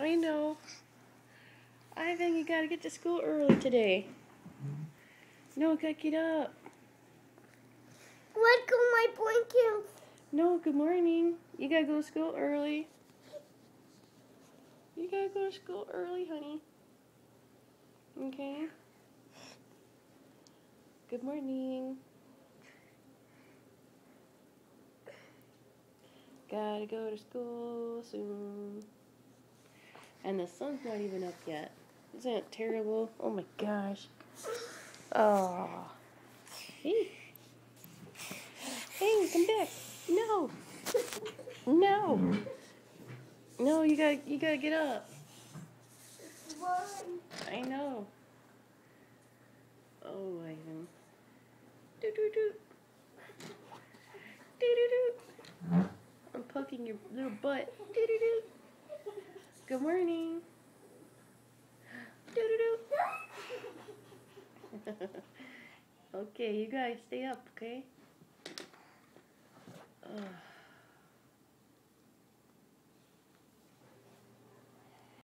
I know. I think you gotta get to school early today. No, gotta get up. Let go my blanket. No, good morning. You gotta go to school early. You gotta go to school early, honey. Okay? Good morning. Gotta go to school soon. And the sun's not even up yet. Isn't it terrible? Oh my gosh. Oh. Hey. Hey, come back. No. No. No, you gotta get up. Why? I know. Oh, Ivan. Do do do. Do do do. I'm poking your little butt. Do do do. Good morning. Do do do. Okay, you guys stay up, okay? Ugh.